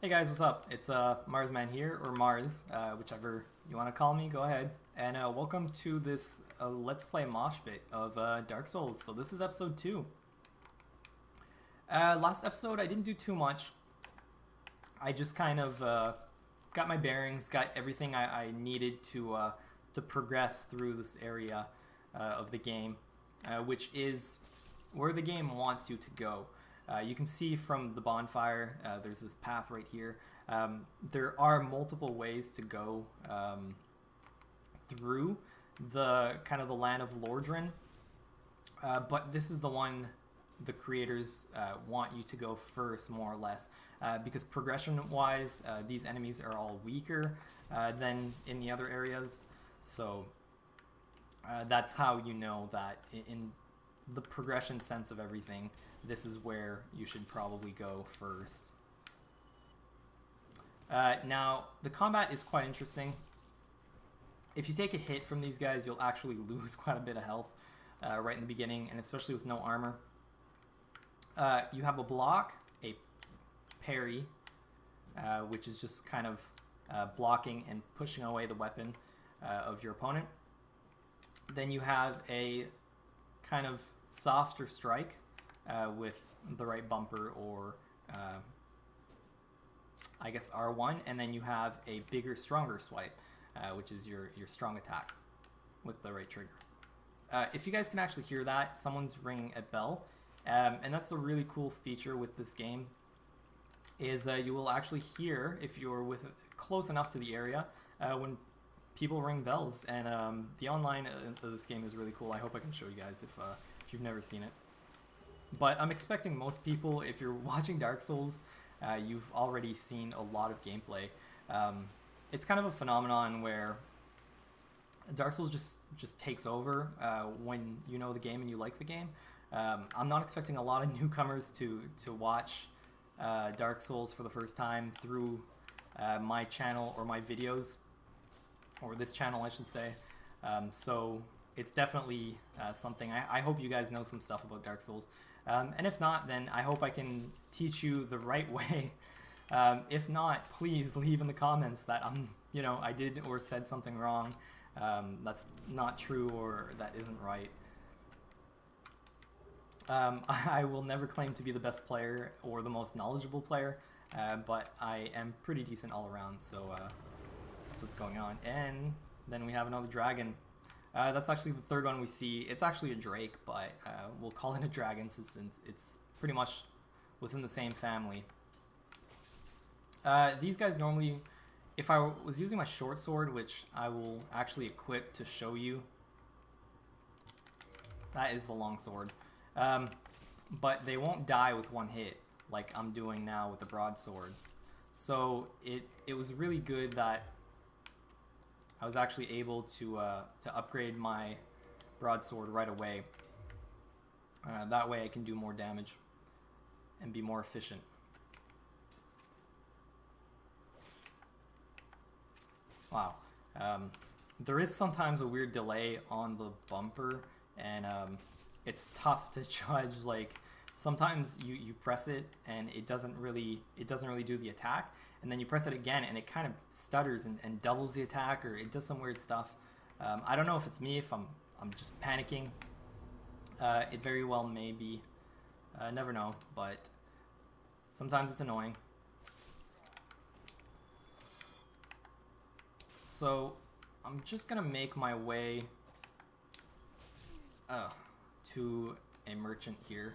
Hey guys, what's up? It's Marsman here, or Mars, whichever you want to call me, go ahead. And welcome to this Let's Play Mosh Pit of Dark Souls. So this is episode 2. Last episode I didn't do too much. I just kind of got my bearings, got everything I needed to progress through this area of the game, which is where the game wants you to go. You can see from the bonfire, there's this path right here. There are multiple ways to go through the kind of the land of Lordran, but this is the one the creators want you to go first, more or less, because progression-wise, these enemies are all weaker than in the other areas. So that's how you know that in the progression sense of everything, this is where you should probably go first. Now, the combat is quite interesting. If you take a hit from these guys, you'll actually lose quite a bit of health right in the beginning, and especially with no armor. You have a block, a parry, which is just kind of blocking and pushing away the weapon of your opponent. Then you have a kind of softer strike with the right bumper, or I guess R1, and then you have a bigger, stronger swipe, which is your strong attack with the right trigger. If you guys can actually hear that, someone's ringing a bell, and that's a really cool feature with this game, is you will actually hear, if you're close enough to the area, when people ring bells. And the online of this game is really cool. I hope I can show you guys if you've never seen it. But I'm expecting most people, if you're watching Dark Souls, you've already seen a lot of gameplay. It's kind of a phenomenon where Dark Souls just takes over when you know the game and you like the game. I'm not expecting a lot of newcomers to watch Dark Souls for the first time through my channel or my videos, or this channel I should say. So it's definitely something. I hope you guys know some stuff about Dark Souls. And if not, then I hope I can teach you the right way. If not, please leave in the comments that I did or said something wrong, that's not true, or that isn't right. I will never claim to be the best player or the most knowledgeable player, but I am pretty decent all around, so that's what's going on. And then we have another dragon. That's actually the third one we see. It's actually a drake, but we'll call it a dragon since it's pretty much within the same family. These guys normally, if I was using my short sword, which I will actually equip to show you, that is the long sword. But they won't die with one hit like I'm doing now with the broadsword. So it was really good that I was actually able to upgrade my broadsword right away. That way I can do more damage and be more efficient. Wow. There is sometimes a weird delay on the bumper, and it's tough to judge. Like, sometimes you press it and it doesn't really do the attack, and then you press it again and it kind of stutters and doubles the attack, or it does some weird stuff. I don't know if it's me, if I'm just panicking. It very well may be. Never know, but sometimes it's annoying. So I'm just gonna make my way to a merchant here,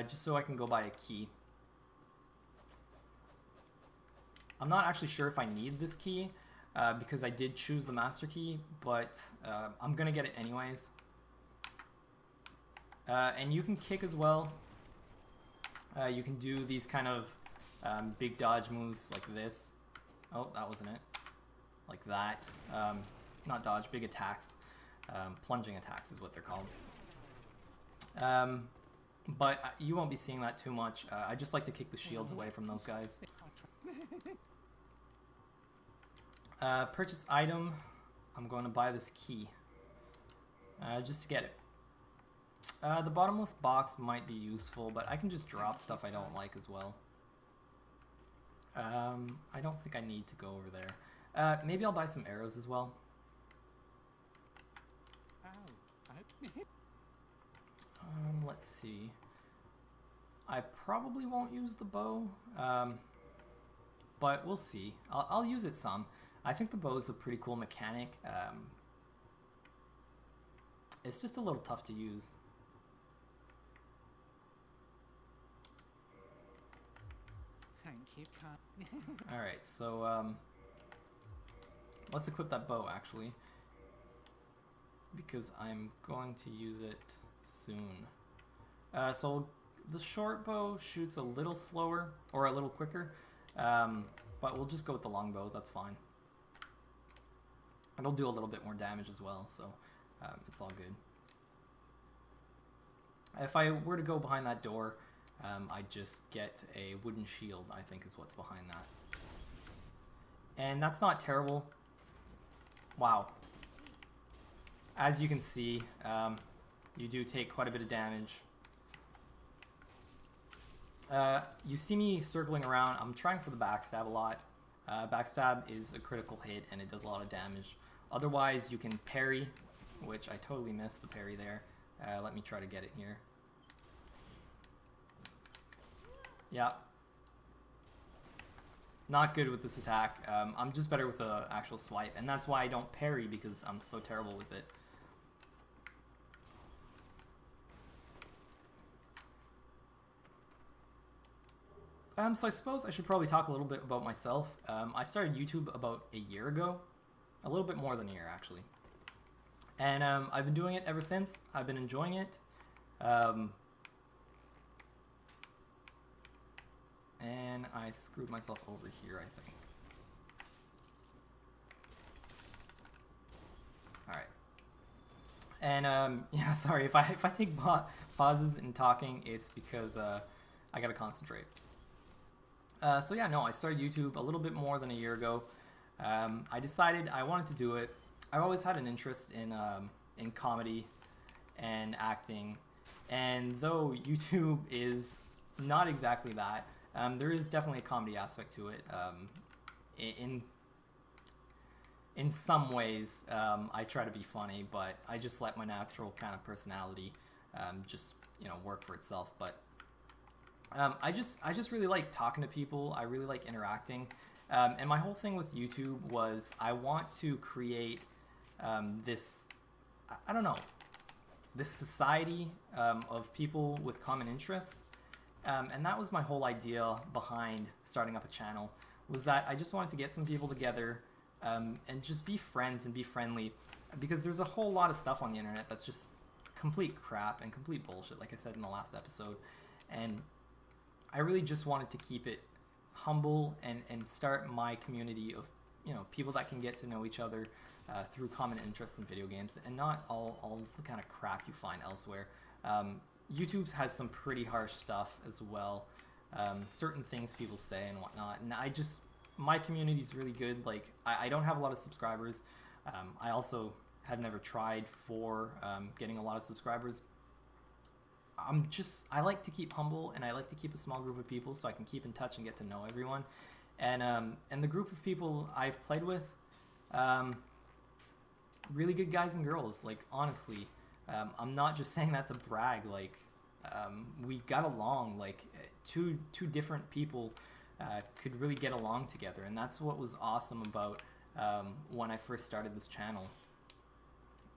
just so I can go buy a key. I'm not actually sure if I need this key, because I did choose the master key, but I'm gonna get it anyways. And you can kick as well. You can do these kind of big dodge moves like this. Oh, that wasn't it. Like that. Not dodge, big attacks. Plunging attacks is what they're called. But you won't be seeing that too much. I just like to kick the shields away from those guys. Purchase item. I'm going to buy this key. Just to get it. The bottomless box might be useful, but I can just drop stuff I don't like as well. I don't think I need to go over there. Maybe I'll buy some arrows as well. Let's see. I probably won't use the bow, but we'll see. I'll use it some. I think the bow is a pretty cool mechanic. It's just a little tough to use. Alright, so let's equip that bow actually, because I'm going to use it soon. So the short bow shoots a little slower, or a little quicker, but we'll just go with the long bow, that's fine. It'll do a little bit more damage as well, so it's all good. If I were to go behind that door, I'd just get a wooden shield, I think is what's behind that. And that's not terrible. Wow. As you can see, you do take quite a bit of damage. You see me circling around. I'm trying for the backstab a lot. Backstab is a critical hit and it does a lot of damage. Otherwise, you can parry, which I totally missed the parry there. Let me try to get it here. Yeah. Not good with this attack. I'm just better with the actual swipe, and that's why I don't parry, because I'm so terrible with it. So I suppose I should probably talk a little bit about myself. I started YouTube about a year ago. A little bit more than a year, actually. And I've been doing it ever since. I've been enjoying it. And I screwed myself over here, I think. Alright. And, yeah, sorry, if I take pauses in talking, it's because I gotta concentrate. So yeah, no, I started YouTube a little bit more than a year ago. I decided I wanted to do it. I've always had an interest in comedy and acting, and though YouTube is not exactly that, there is definitely a comedy aspect to it. In some ways, I try to be funny, but I just let my natural kind of personality just, you know, work for itself. But I just really like talking to people. I really like interacting. And my whole thing with YouTube was I want to create this, I don't know, this society of people with common interests. And that was my whole idea behind starting up a channel, was that I just wanted to get some people together and just be friends and be friendly, because there's a whole lot of stuff on the internet that's just complete crap and complete bullshit, like I said in the last episode. And I really just wanted to keep it humble and start my community of, you know, people that can get to know each other through common interests in video games, and not all the kind of crap you find elsewhere. YouTube has some pretty harsh stuff as well, certain things people say and whatnot, and my community is really good. Like, I don't have a lot of subscribers. I also have never tried for getting a lot of subscribers. I like to keep humble, and I like to keep a small group of people so I can keep in touch and get to know everyone. And the group of people I've played with, really good guys and girls. Like, honestly, I'm not just saying that to brag. Like, we got along. Like, two different people could really get along together, and that's what was awesome about when I first started this channel,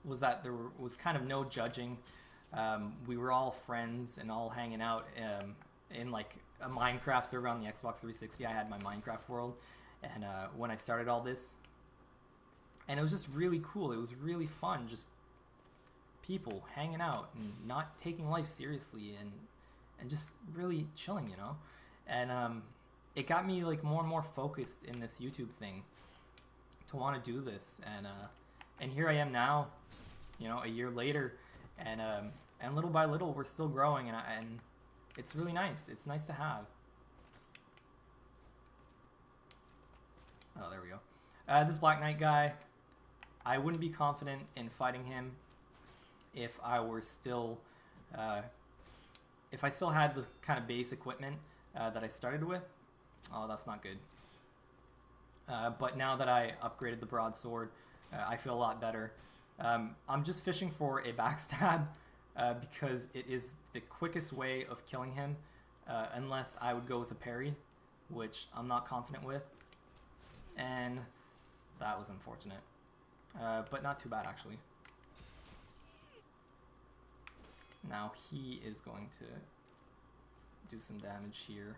was that there was kind of no judging. We were all friends and all hanging out in like a Minecraft server on the Xbox 360. I had my Minecraft world, and when I started all this, and it was just really cool. It was really fun, just people hanging out and not taking life seriously, and just really chilling, you know. And it got me like more and more focused in this YouTube thing to want to do this, and here I am now, you know, a year later. And little by little, we're still growing, and it's really nice. It's nice to have. Oh, there we go. This Black Knight guy, I wouldn't be confident in fighting him if I were still, if I still had the kind of base equipment that I started with. Oh, that's not good. But now that I upgraded the broadsword, I feel a lot better. I'm just fishing for a backstab because it is the quickest way of killing him, unless I would go with a parry, which I'm not confident with. And that was unfortunate. But not too bad, actually. Now he is going to do some damage here.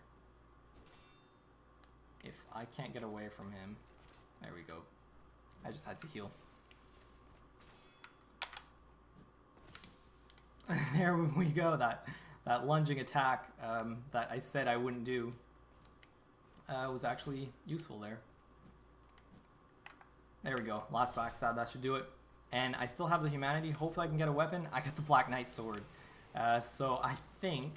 If I can't get away from him, there we go. I just had to heal. There we go. That lunging attack that I said I wouldn't do was actually useful there. There we go. Last backstab. That should do it. And I still have the humanity. Hopefully I can get a weapon. I got the Black Knight sword. So I think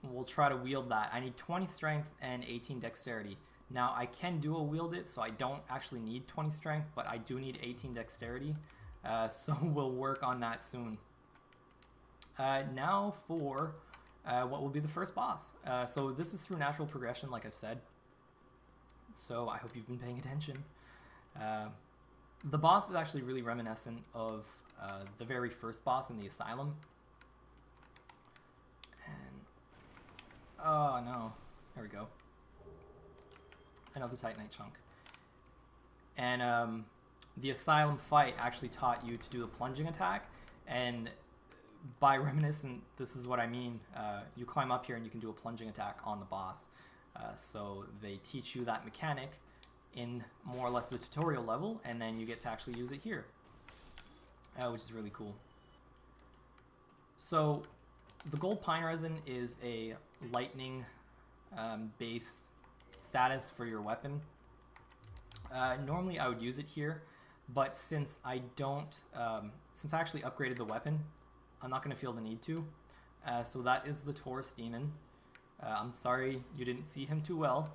we'll try to wield that. I need 20 strength and 18 dexterity. Now I can dual wield it, so I don't actually need 20 strength, but I do need 18 dexterity. So we'll work on that soon. Now for what will be the first boss. So this is through natural progression, like I've said. So I hope you've been paying attention. The boss is actually really reminiscent of the very first boss in the Asylum. And oh no, there we go. Another Titanite chunk. And the Asylum fight actually taught you to do the plunging attack, and by reminiscent, this is what I mean. You climb up here and you can do a plunging attack on the boss. So they teach you that mechanic in more or less the tutorial level, and then you get to actually use it here, which is really cool. So the gold pine resin is a lightning base status for your weapon. Normally I would use it here, but since I don't, since I actually upgraded the weapon, I'm not going to feel the need to. So that is the Taurus Demon. I'm sorry you didn't see him too well.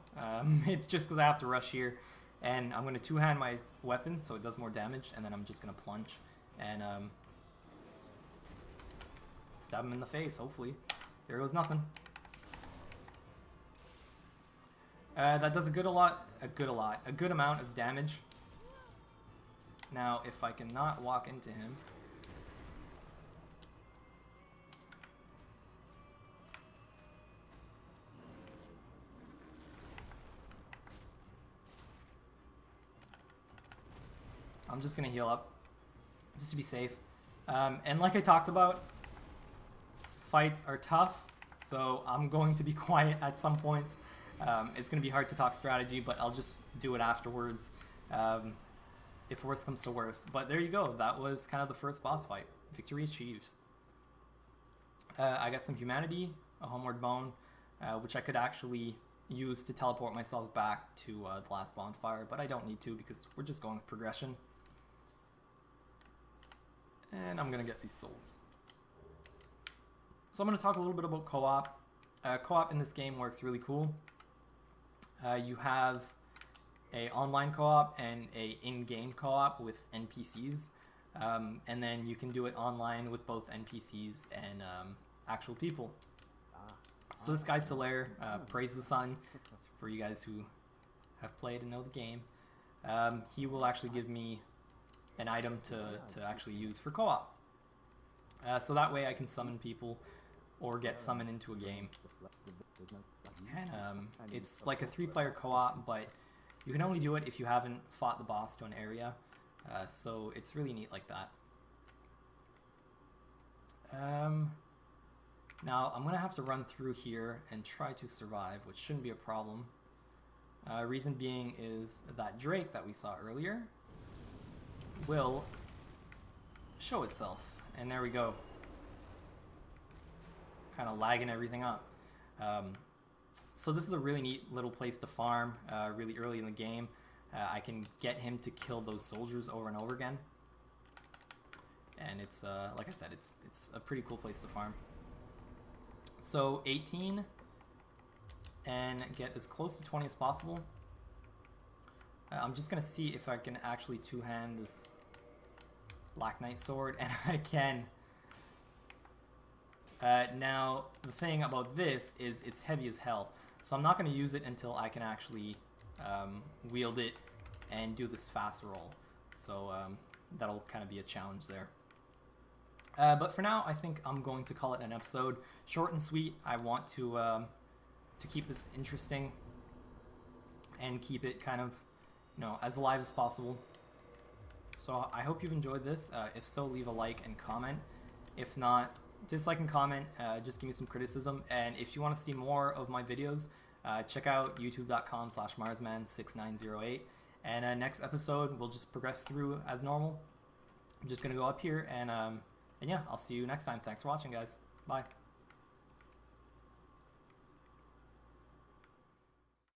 It's just because I have to rush here, and I'm going to two-hand my weapon so it does more damage, and then I'm just going to plunge and stab him in the face, hopefully. There goes nothing. That does a good amount of damage. Now, if I cannot walk into him... I'm just going to heal up, just to be safe. And like I talked about, fights are tough, so I'm going to be quiet at some points. It's going to be hard to talk strategy, but I'll just do it afterwards, if worse comes to worse. But there you go. That was kind of the first boss fight. Victory achieved. I got some humanity, a homeward bone, which I could actually use to teleport myself back to the last bonfire, but I don't need to because we're just going with progression. And I'm going to get these souls. So I'm going to talk a little bit about co-op. Co-op in this game works really cool. You have a online co-op and a in-game co-op with NPCs. And then you can do it online with both NPCs and actual people. So this guy Solaire, Praise the Sun, for you guys who have played and know the game. He will actually give me an item to actually use for co-op. So that way I can summon people or get summoned into a game. And it's like a 3-player co-op, but you can only do it if you haven't fought the boss to an area. So it's really neat like that. Now I'm going to have to run through here and try to survive, which shouldn't be a problem. Reason being is that Drake that we saw earlier will show itself. And there we go. Kind of lagging everything up. So this is a really neat little place to farm really early in the game. I can get him to kill those soldiers over and over again. And it's, like I said, it's a pretty cool place to farm. So 18 and get as close to 20 as possible. I'm just going to see if I can actually two-hand this Black Knight sword, and I can. Now, the thing about this is it's heavy as hell. So I'm not going to use it until I can actually wield it and do this fast roll. So that'll kind of be a challenge there. But for now, I think I'm going to call it an episode. Short and sweet. I want to keep this interesting and keep it kind of, you know, as alive as possible. So I hope you've enjoyed this. If so, leave a like and comment. If not, dislike and comment. Just give me some criticism. And if you want to see more of my videos, check out youtube.com/marsman6908. And next episode, we'll just progress through as normal. I'm just going to go up here and yeah, I'll see you next time. Thanks for watching, guys. Bye.